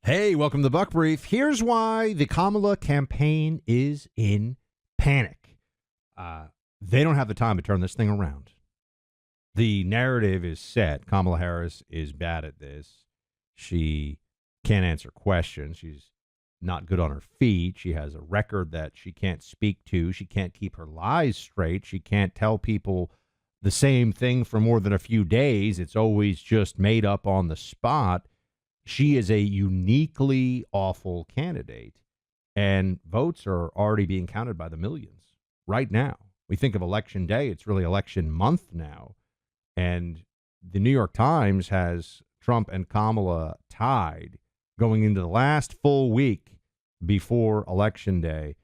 Hey, welcome to the Buck Brief. Here's why the Kamala campaign is in panic. They don't have the time to turn this thing around. The narrative is set. Kamala Harris is bad at this. She can't answer questions. She's not good on her feet. She has a record that she can't speak to. She can't keep her lies straight. She can't tell people the same thing for more than a few days. It's always just made up on the spot. She is a uniquely awful candidate, and votes are already being counted by the millions right now. We think of election day. It's really election month now. And the New York Times has Trump and Kamala tied going into the last full week before election day.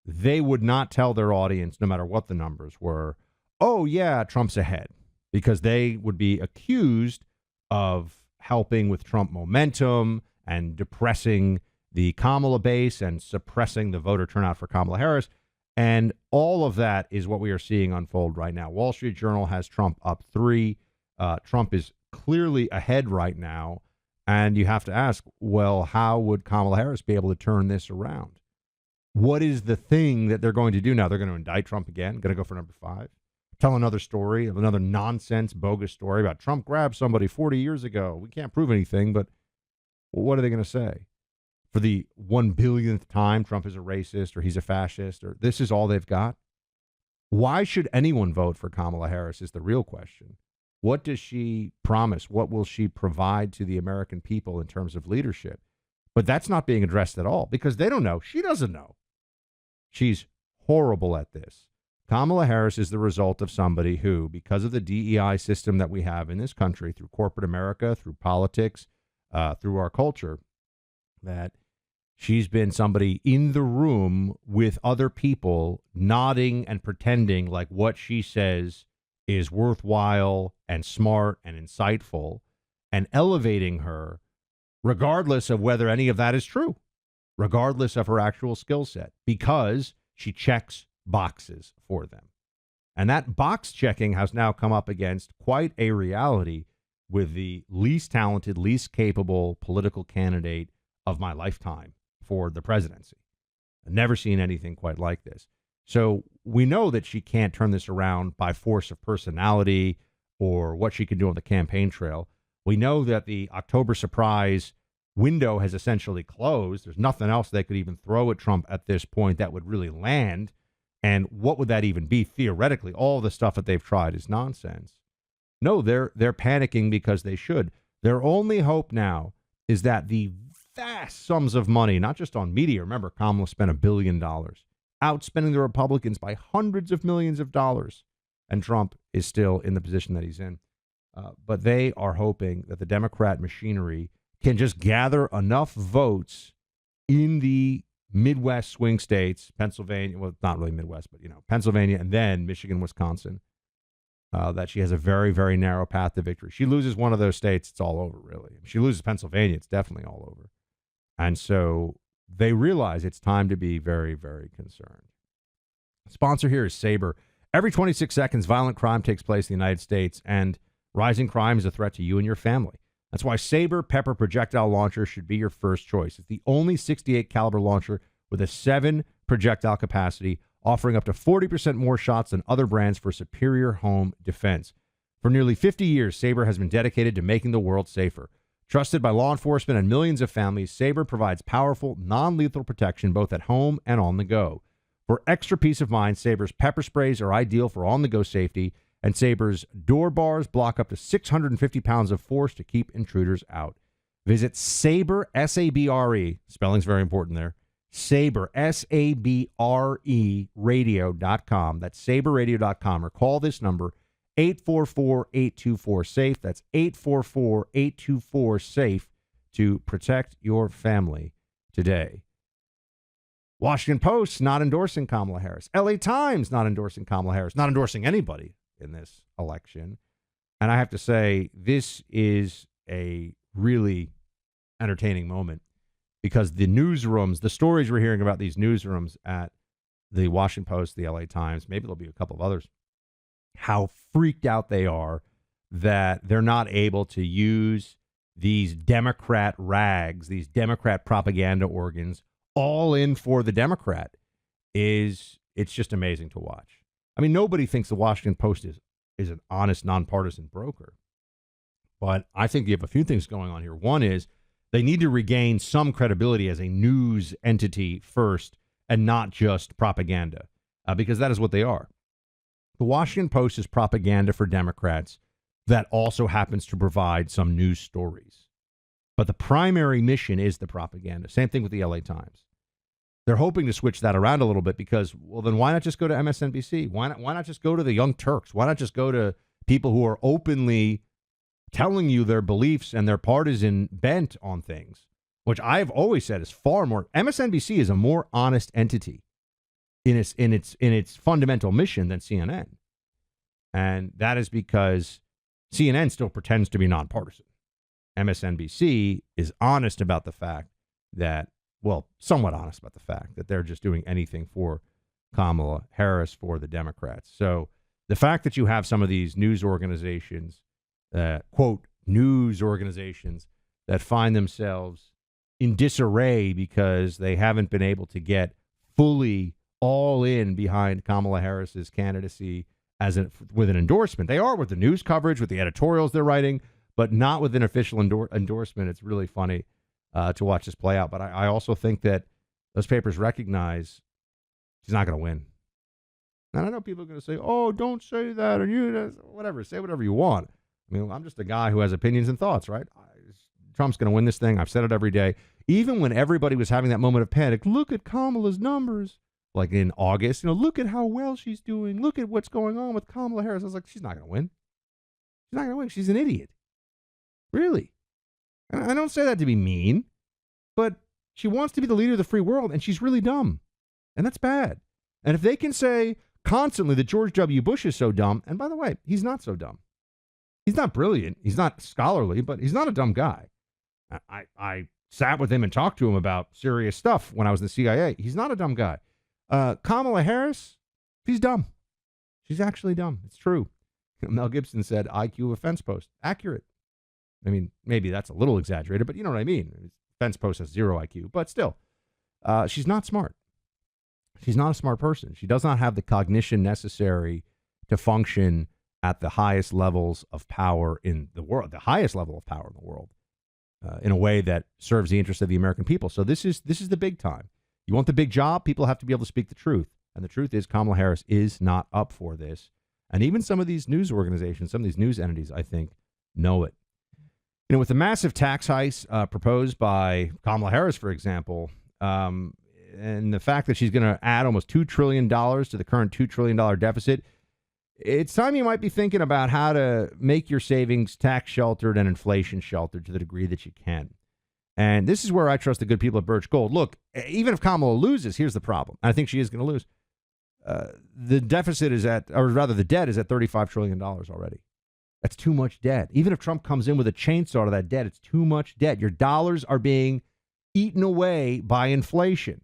They would not tell their audience, no matter what the numbers were, oh, yeah, Trump's ahead, because they would be accused of helping with Trump momentum and depressing the Kamala base and suppressing the voter turnout for Kamala Harris. And all of that is what we are seeing unfold right now. Wall Street Journal has Trump up 3. Trump is clearly ahead right now. And you have to ask, well, how would Kamala Harris be able to turn this around? What is the thing that they're going to do now? They're going to indict Trump again, going to go for number 5. Tell another story, another nonsense, bogus story about Trump grabbed somebody 40 years ago. We can't prove anything, but what are they going to say? For the 1 billionth time, Trump is a racist or he's a fascist, or this is all they've got? Why should anyone vote for Kamala Harris is the real question. What does she promise? What will she provide to the American people in terms of leadership? But that's not being addressed at all because they don't know. She doesn't know. She's horrible at this. Kamala Harris is the result of somebody who, because of the DEI system that we have in this country, through corporate America, through politics, through our culture, that she's been somebody in the room with other people nodding and pretending like what she says is worthwhile and smart and insightful and elevating her regardless of whether any of that is true, regardless of her actual skill set, because she checks boxes for them. And that box checking has now come up against quite a reality with the least talented, least capable political candidate of my lifetime for the presidency. I've never seen anything quite like this. So we know that she can't turn this around by force of personality or what she can do on the campaign trail. We know that the October surprise window has essentially closed. There's nothing else they could even throw at Trump at this point that would really land. And what would that even be? Theoretically, all the stuff that they've tried is nonsense. No, they're panicking because they should. Their only hope now is that the vast sums of money, not just on media. Remember, Kamala spent $1 billion, outspending the Republicans by hundreds of millions of dollars. And Trump is still in the position that he's in. But they are hoping that the Democrat machinery can just gather enough votes in the Midwest swing states, Pennsylvania, well, not really Midwest, but, Pennsylvania and then Michigan, Wisconsin, that she has a very, very narrow path to victory. She loses one of those states, it's all over, really. If she loses Pennsylvania, it's definitely all over. And so they realize it's time to be very, very concerned. Sponsor here is Sabre. Every 26 seconds, violent crime takes place in the United States, and rising crime is a threat to you and your family. That's why Sabre Pepper projectile launcher should be your first choice. It's the only 68 caliber launcher with a 7 projectile capacity, offering up to 40% more shots than other brands for superior home defense. For nearly 50 years, Sabre has been dedicated to making the world safer. Trusted by law enforcement and millions of families, Sabre provides powerful, non-lethal protection both at home and on the go. For extra peace of mind, Sabre's pepper sprays are ideal for on-the-go safety, and Sabre's door bars block up to 650 pounds of force to keep intruders out. Visit Sabre, S-A-B-R-E, spelling's very important there, Sabre, S-A-B-R-E, radio.com. That's sabreradio.com, or call this number, 844-824-SAFE. That's 844-824-SAFE to protect your family today. Washington Post not endorsing Kamala Harris. LA Times not endorsing Kamala Harris, not endorsing anybody in this election. And I have to say, this is a really entertaining moment because the newsrooms, the stories we're hearing about these newsrooms at the Washington Post, the LA Times, maybe there'll be a couple of others, how freaked out they are that they're not able to use these Democrat rags, these Democrat propaganda organs, all in for the Democrat, it's just amazing to watch. I mean, nobody thinks the Washington Post is an honest, nonpartisan broker. But I think you have a few things going on here. One is they need to regain some credibility as a news entity first and not just propaganda, because that is what they are. The Washington Post is propaganda for Democrats that also happens to provide some news stories. But the primary mission is the propaganda. Same thing with the LA Times. They're hoping to switch that around a little bit because, well, then why not just go to MSNBC? Why not just go to the Young Turks? Why not just go to people who are openly telling you their beliefs and their partisan bent on things, which I've always said is far more. MSNBC is a more honest entity in its fundamental mission than CNN. And that is because CNN still pretends to be nonpartisan. MSNBC is honest about the fact that, well, somewhat honest about the fact that they're just doing anything for Kamala Harris, for the Democrats. So the fact that you have some of these news organizations, quote, news organizations that find themselves in disarray because they haven't been able to get fully all in behind Kamala Harris's candidacy with an endorsement. They are with the news coverage, with the editorials they're writing, but not with an official endorsement. It's really funny to watch this play out. But I also think that those papers recognize she's not going to win. And I know people are going to say, oh, don't say that, or whatever, say whatever you want. I mean, I'm just a guy who has opinions and thoughts, right? Trump's going to win this thing. I've said it every day. Even when everybody was having that moment of panic, look at Kamala's numbers. Like in August, look at how well she's doing. Look at what's going on with Kamala Harris. I was like, she's not going to win. She's not going to win. She's an idiot. Really. And I don't say that to be mean, but she wants to be the leader of the free world, and she's really dumb. And that's bad. And if they can say constantly that George W. Bush is so dumb, and by the way, he's not so dumb. He's not brilliant. He's not scholarly, but he's not a dumb guy. I sat with him and talked to him about serious stuff when I was in the CIA. He's not a dumb guy. Kamala Harris, she's dumb. She's actually dumb. It's true. Mel Gibson said IQ of a fence post. Accurate. I mean, maybe that's a little exaggerated, but you know what I mean. Fence post has 0 IQ, but still, she's not smart. She's not a smart person. She does not have the cognition necessary to function at the highest levels of power in the world, the highest level of power in the world, in a way that serves the interests of the American people. So this is the big time. You want the big job? People have to be able to speak the truth. And the truth is Kamala Harris is not up for this. And even some of these news organizations, some of these news entities, I think, know it. With the massive tax hikes proposed by Kamala Harris, for example, and the fact that she's going to add almost $2 trillion to the current $2 trillion deficit, it's time you might be thinking about how to make your savings tax sheltered and inflation sheltered to the degree that you can. And this is where I trust the good people at Birch Gold. Look, even if Kamala loses, here's the problem. I think she is going to lose. The deficit is the debt is at $35 trillion already. That's too much debt. Even if Trump comes in with a chainsaw to that debt, it's too much debt. Your dollars are being eaten away by inflation.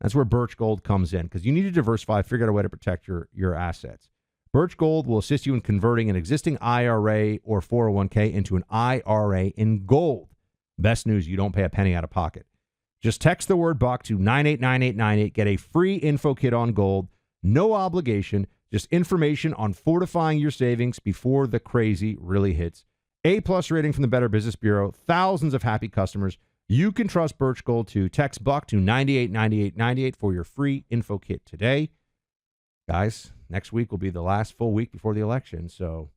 That's where Birch Gold comes in, because you need to diversify, figure out a way to protect your assets. Birch Gold will assist you in converting an existing IRA or 401k into an IRA in gold. Best news, you don't pay a penny out of pocket. Just text the word Buck to 989898. Get a free info kit on gold. No obligation. Just information on fortifying your savings before the crazy really hits. A+ rating from the Better Business Bureau. Thousands of happy customers. You can trust Birch Gold too. Text Buck to 989898 for your free info kit today. Guys, next week will be the last full week before the election. So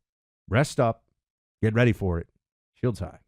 rest up. Get ready for it. Shields high.